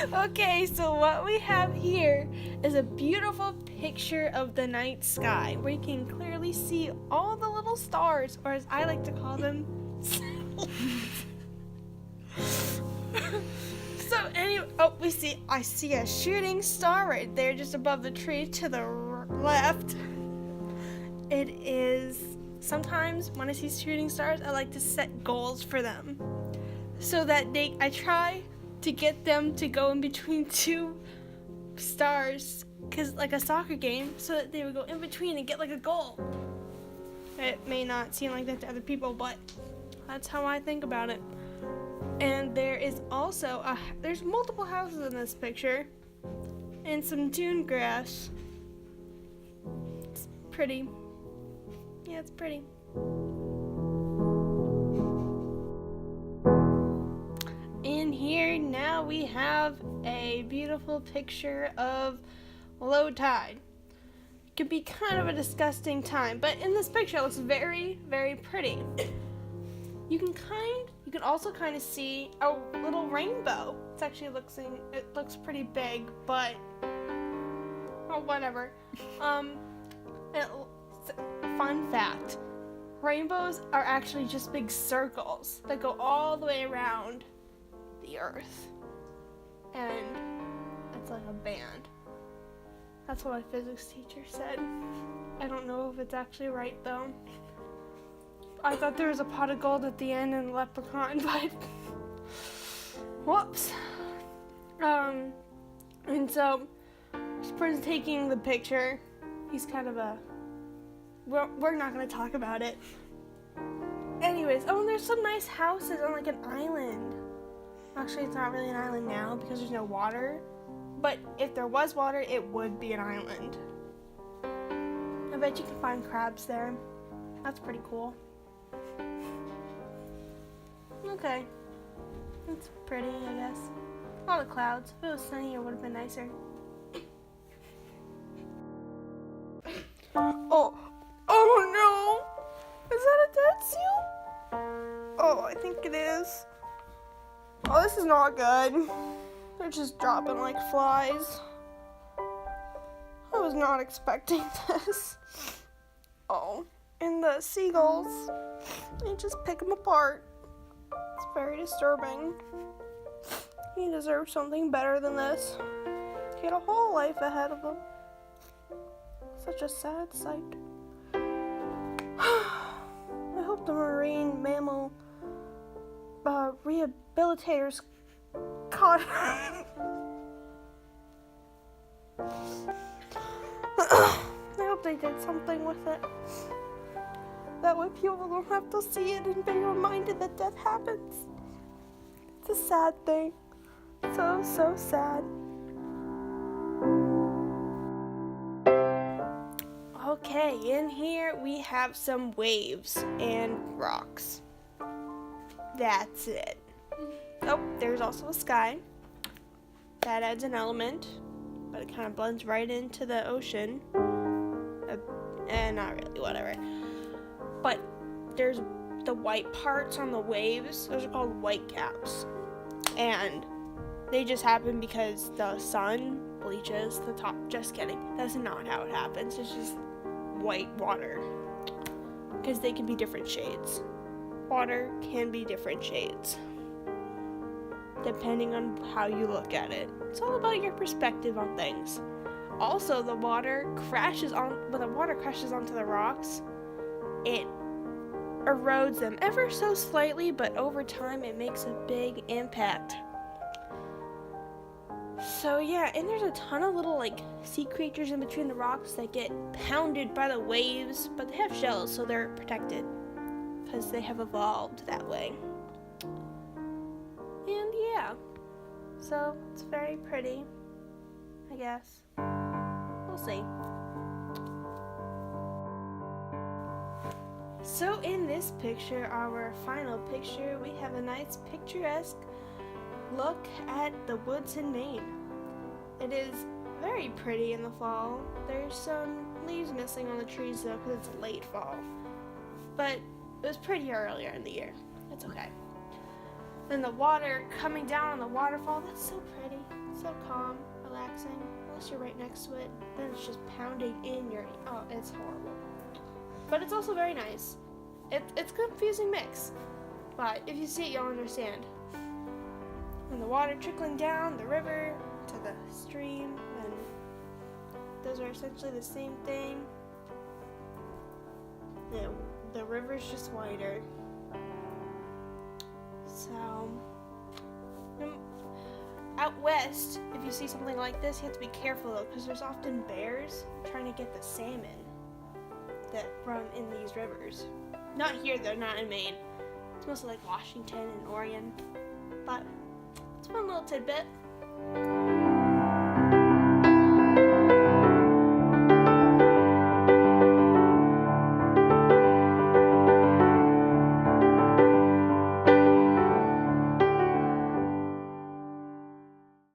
Okay, so what we have here is a beautiful picture of the night sky where you can clearly see all the little stars, or as I like to call them, So anyway, I see a shooting star right there just above the tree to the left. It is, sometimes when I see shooting stars, I like to set goals for them so that I try to get them to go in between two stars, cause like a soccer game, so that they would go in between and get like a goal. It may not seem like that to other people, but that's how I think about it. And there is also there's multiple houses in this picture, and some dune grass. It's pretty. Yeah, it's pretty. In here now we have a beautiful picture of low tide. It could be kind of a disgusting time, but in this picture it looks very, very pretty. You can also kind of see a little rainbow. It looks pretty big, but whatever. Fun fact: rainbows are actually just big circles that go all the way around the Earth, and it's like a band. That's what my physics teacher said. I don't know if it's actually right though. I thought there was a pot of gold at the end and a leprechaun, but whoops. And so this person's taking the picture. He's kind of we're not gonna talk about it. Anyways, there's some nice houses on like an island. Actually, it's not really an island now because there's no water, but if there was water, it would be an island. I bet you can find crabs there. That's pretty cool. Okay. It's pretty, I guess. A lot of clouds. If it was sunny, it would have been nicer. Oh no! Is that a dead seal? Oh, I think it is. Oh, this is not good. They're just dropping like flies. I was not expecting this. Oh, and the seagulls, they just pick them apart. It's very disturbing. He deserves something better than this. He had a whole life ahead of him. Such a sad sight. I hope the marine mammal rehabilitators caught him. I hope they did something with it. That way people don't have to see it and be reminded that death happens. It's a sad thing. So, so sad. Okay, in here we have some waves and rocks. That's it. Oh, there's also a sky. That adds an element, but it kind of blends right into the ocean. And not really, whatever. But there's the white parts on the waves. Those are called white caps. And they just happen because the sun bleaches the top. Just kidding. That's not how it happens. It's just white water. Because they can be different shades. Water can be different shades, depending on how you look at it. It's all about your perspective on things. Also, when the water crashes onto the rocks, it erodes them ever so slightly, but over time it makes a big impact. So yeah, and there's a ton of little sea creatures in between the rocks that get pounded by the waves, but they have shells, so they're protected because they have evolved that way. And yeah, so it's very pretty, I guess. We'll see. So in this picture, our final picture, we have a nice picturesque look at the woods in Maine. It is very pretty in the fall. There's some leaves missing on the trees though because it's late fall. But it was pretty earlier in the year. It's okay. Then the water coming down on the waterfall, that's so pretty. So calm, relaxing, unless you're right next to it. Then it's just pounding in your, oh, it's horrible. But it's also very nice. It's a confusing mix, but if you see it, you'll understand. And the water trickling down the river to the stream, and those are essentially the same thing. The river's just wider. So, out west, if you see something like this, you have to be careful though, because there's often bears trying to get the salmon that run in these rivers. Not here though, not in Maine. It's mostly like Washington and Oregon. But it's a fun little tidbit.